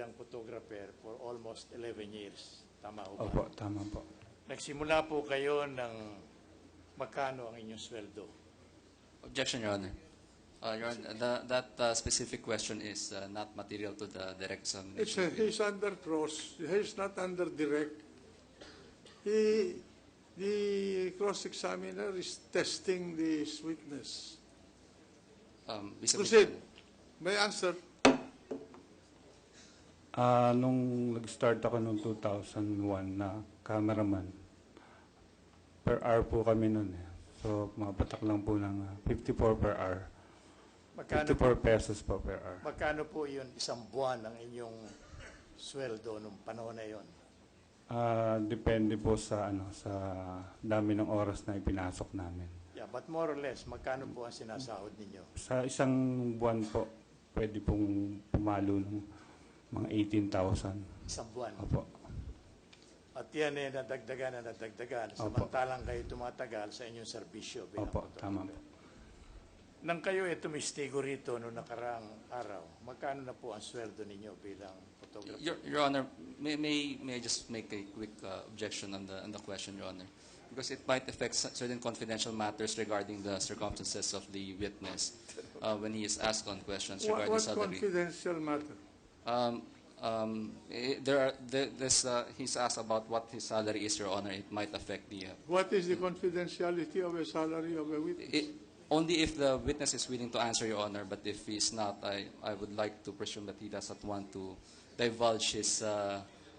bilang photographer for almost 11 years. Tama ho ba? Opo, tama po. Nagsimula po kayo ng magkano ang inyong sweldo? Objection, Your Honor. Your Honor, that specific question is not material to the direct examination. He's under cross. He's not under direct. The cross-examiner is testing this witness. Proceed. May answer. Nung nag-start ako noong 2001 na cameraman, per hour po kami noon. So, mapatak lang po ng 54 per hour. Magkano 54 pesos po per hour. Magkano po yun isang buwan ang inyong sweldo nung panahon na yun? Depende po sa dami ng oras na ipinasok namin. Yeah, but more or less, magkano po ang sinasahod ninyo? Sa isang buwan po, pwede pong pumalo ng mga 18,000. Isang buwan? Opo. At yan ay nadagdagan. Samantalang kayo tumatagal sa inyong serbisyo. Opo, tama po. Nang kayo ay tumistigo rito noong nakaraang araw, magkano na po ang sweldo ninyo bilang photographer? Your Honor, may I just make a quick objection on the question, Your Honor? Because it might affect certain confidential matters regarding the circumstances of the witness when he is asked on questions regarding What salary. confidential matter? He's asked about what his salary is, Your Honor. It might affect the... What is the confidentiality of a salary of a witness? Only if the witness is willing to answer, Your Honor. But if he's not, I would like to presume that he doesn't want to divulge his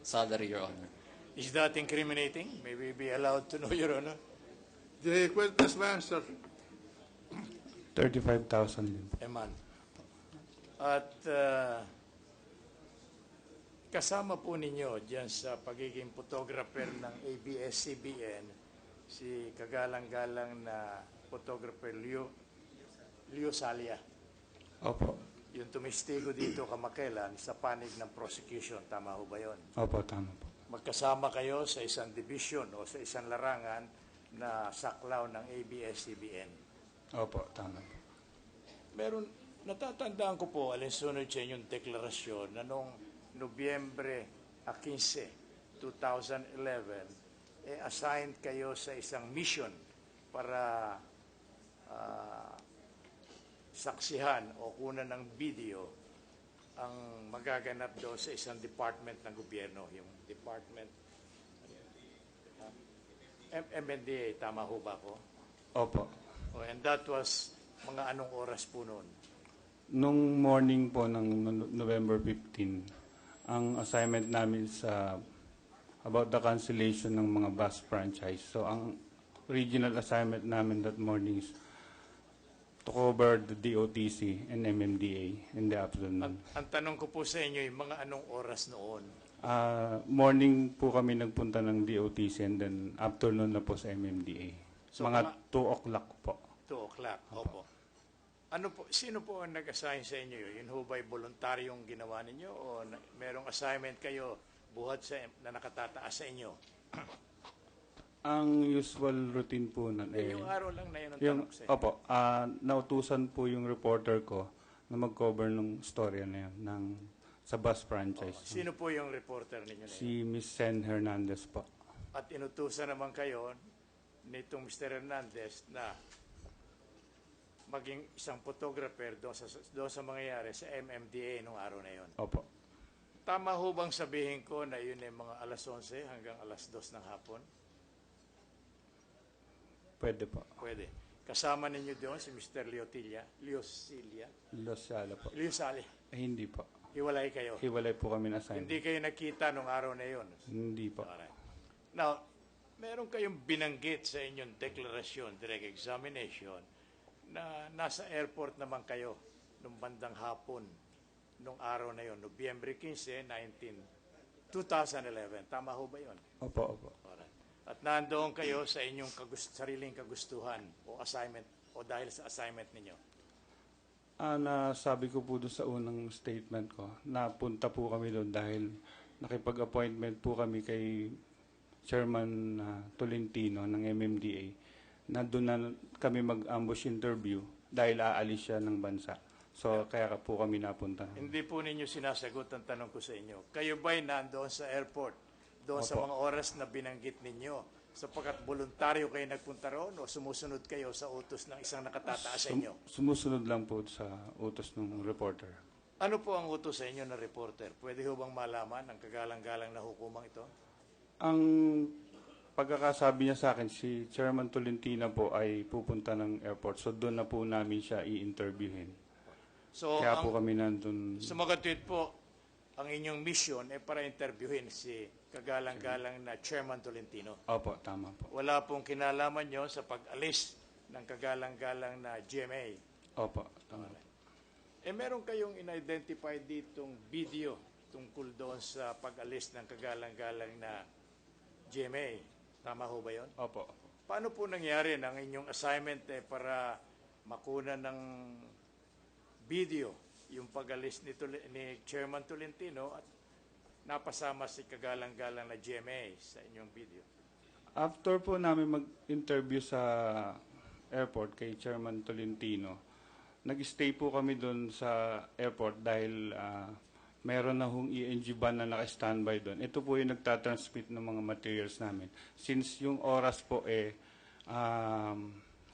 salary, Your Honor. Is that incriminating? May we be allowed to know, Your Honor? The witness may answer. 35,000 din po. A month. At kasama po ninyo dyan sa pagiging photographer ng ABS-CBN, si kagalang-galang na photographer Leo Salia. Opo. Yung tumistigo dito kamakailan sa panig ng prosecution. Tama ho ba yun? Opo, tama po. Magkasama kayo sa isang division o sa isang larangan na saklaw ng ABS-CBN. Opo, tama po. Meron, natatandaan ko po, alinsunod sa inyong deklarasyon na noong Nobyembre 15, 2011, assigned kayo sa isang mission para saksihan o kunan ng video ang magaganap doon sa isang department ng gobyerno, yung department MNDA, tama ho ba po? Opo. Oh, and that was mga anong oras po noon? Nung morning po ng November 15, ang assignment namin sa about the cancellation ng mga bus franchise. So ang original assignment namin that morning is to cover the DOTC and MMDA in the afternoon. Ang tanong ko po sa inyo, yung mga anong oras noon? Morning po kami nagpunta ng DOTC and then afternoon na po sa MMDA. So, mga 2 o'clock po. 2 o'clock, opo. Ano po, sino po ang nag-assign sa inyo yun? Yun ho ba'y voluntaryong ginawa ninyo o merong assignment kayo buhat na nakatataas sa inyo? Ang usual routine po nun Yung araw lang na yun ang yung, tanong sa inyo. Opo, nautusan po yung reporter ko na mag-cover ng storya na yun sa bus franchise. Sino po yung reporter ninyo na yun? Si Miss Sen Hernandez po. At inutusan naman kayo nitong Mr. Hernandez na maging isang photographer doon sa mangyayari sa MMDA nung araw na yun. Opo. Tama ho bang sabihin ko na yun ay mga alas 11 hanggang alas 2 ng hapon? Pwede po. Pwede. Kasama ninyo doon si Mr. Leo Silia? Po. Leo Sali. Hindi po. Hiwalay kayo? Hiwalay po kami na assignment. Hindi kayo nakita nung araw na yun? Hindi po. Alright. Now, meron kayong binanggit sa inyong deklarasyon, direct examination, na nasa airport naman kayo nung bandang hapon nung araw na yun, Nobyembre 15, 2011. Tama ho ba yun? Opo. Alright. At nandoon kayo sa inyong sariling kagustuhan o assignment o dahil sa assignment ninyo? Nasabi ko po doon sa unang statement ko, napunta po kami doon dahil nakipag-appointment po kami kay Chairman Tolentino ng MMDA na doon na kami mag-ambush interview dahil aalis siya ng bansa. So kaya po kami napunta. Hindi po ninyo sinasagot ang tanong ko sa inyo. Kayo ba'y nandoon sa airport, doon sa Opo. mga oras na binanggit ninyo, sapagkat voluntaryo kayo nagpunta roon o sumusunod kayo sa utos ng isang nakatataas sa inyo? Sumusunod lang po sa utos ng reporter. Ano po ang utos sa inyo na reporter? Pwede ho bang malaman ang kagalang-galang na hukumang ito? Ang pagkakasabi niya sa akin, si Chairman Tolentino po ay pupunta ng airport. So doon na po namin siya i-interviewin. So, Kaya po kami nandun. sumagatid po, ang inyong mission ay para interviewin si kagalang-galang na Chairman Tolentino. Opo, tama po. Wala pong kinalaman nyo sa pag-alis ng kagalang-galang na GMA. Opo, tama. Meron kayong in-identify ditong video tungkol doon sa pag-alis ng kagalang-galang na GMA. Tama ho ba yun? Opo. Paano po nangyari ng inyong assignment para makuna ng video yung pag-alis ni Chairman Tolentino at napasama si kagalang-galang na GMA sa inyong video? After po namin mag-interview sa airport kay Chairman Tolentino, nag-stay po kami doon sa airport dahil meron na hong ENG van na naka-standby doon. Ito po yung nagtatransmit ng mga materials namin. Since yung oras po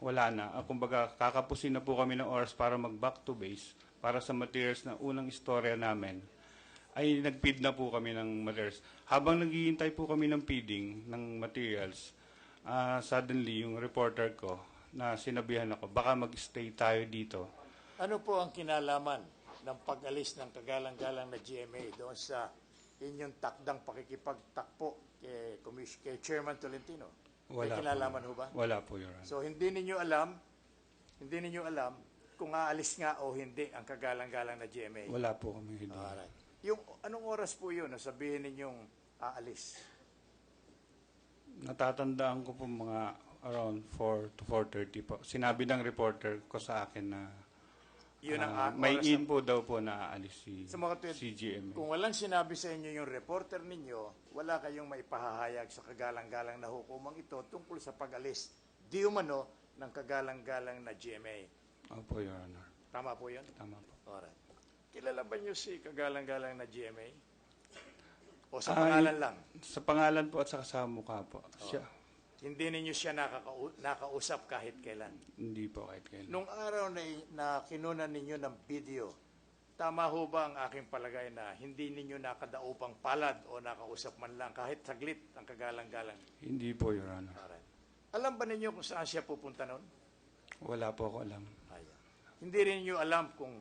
wala na. Kumbaga, kakapusin na po kami ng oras para mag-back to base para sa materials na unang istorya namin. Ay nag-feed na po kami ng materials. Habang naghihintay po kami ng feeding ng materials, suddenly yung reporter ko na sinabihan ako, baka mag-stay tayo dito. Ano po ang kinalaman ng pag-alis ng kagalang-galang na GMA doon sa inyong takdang pakikipagtakpo kay Chairman Tolentino? May kinalaman ho ba? Wala po, Your Honor. So hindi ninyo alam kung aalis nga o hindi ang kagalang-galang na GMA. Wala po kami idea. Alright. Yung anong oras po yun na sabihin ninyong aalis? Natatandaan ko po mga around 4 to 4:30 po. Sinabi ng reporter ko sa akin na Yun ang may oras in po daw po na aalis Sa mga tuwid, si GMA. Kung walang sinabi sa inyo yung reporter ninyo, wala kayong maipahahayag sa kagalang-galang na hukumang ito tungkol sa pag-alis di umano ng kagalang-galang na GMA. Opo, Your Honor. Tama po yun? Tama po. Alright. Kilala ba niyo si kagalang-galang na GMA? O sa pangalan lang? Sa pangalan po at saka sa mukha po. Siya, Hindi ninyo siya nakausap kahit kailan. hindi po kahit kailan. Nung araw na kinunan ninyo ng video, tama ho ba ang aking palagay na hindi ninyo nakadaupang palad o nakausap man lang kahit saglit ang kagalang-galang? Hindi po, Your Honor. Alright. Alam ba ninyo kung saan siya pupunta noon? Wala po ako alam. Ayan. Hindi rin ninyo alam kung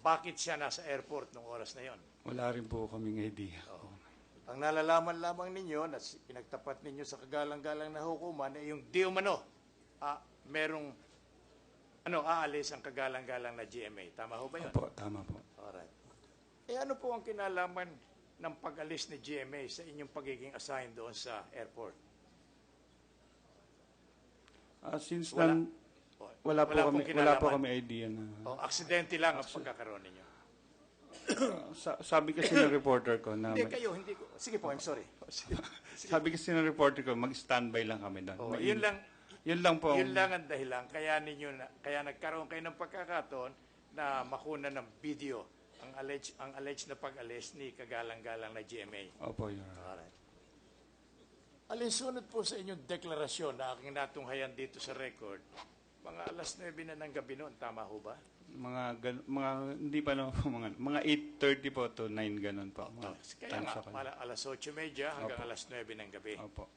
bakit siya nasa airport nung oras na yon. Wala rin po kaming idea. Ang nalalaman lamang ninyo na pinagtapat ninyo sa kagalang-galang na hukuman ay yung di umano merong aalis ang kagalang-galang na GMA. Tama ho ba yun? Opo, tama po. Alright. Ano po ang kinalaman ng pag-alis ni GMA sa inyong pagiging assigned doon sa airport? Since Wala. then, wala po pong kinalaman. kami idea na. Aksidente lang ang pagkakaroon ninyo. Sabi kasi ng reporter ko na Hindi kayo, hindi ko. Sige po, I'm sorry. sabi kasi ng reporter ko mag-standby lang kami doon. Yun lang. Yun lang po. Yun lang ang dahilan. Kaya nagkaroon kayo ng pagkakataon na makuna ng video ang alleged na pag-alis ni kagalang-galang na GMA. Opo, Your Honor. Alright. Alinsunod po sa inyong deklarasyon na aking natunghayan dito sa record, mga alas 9 na ng gabi noon, tama ho ba? Hindi pa no, mga 8:30 po to 9 ganun po. Kaya nga, alas 8:30 hanggang Opo. alas 9 ng gabi. Opo.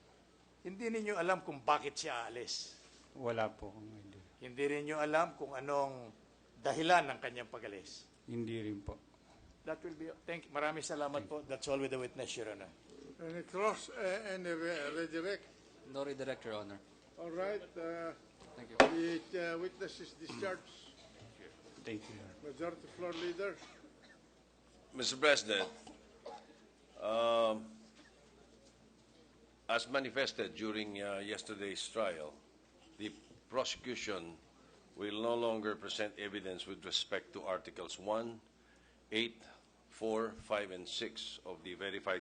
Hindi ninyo alam kung bakit siya aalis. Wala po akong idea. Hindi rin nyo alam kung anong dahilan ng kanyang pag-alis. Hindi rin po. That will be, maraming salamat po. That's all with the witness, Your Honor. Any cross, any redirect? No redirect, Your Honor. All right, Thank you. the witness is discharged. Thank you, Your Honor. Majority Floor Leader. Mr. President, as manifested during yesterday's trial, the prosecution will no longer present evidence with respect to Articles 1, 8, 4, 5, and 6 of the Verified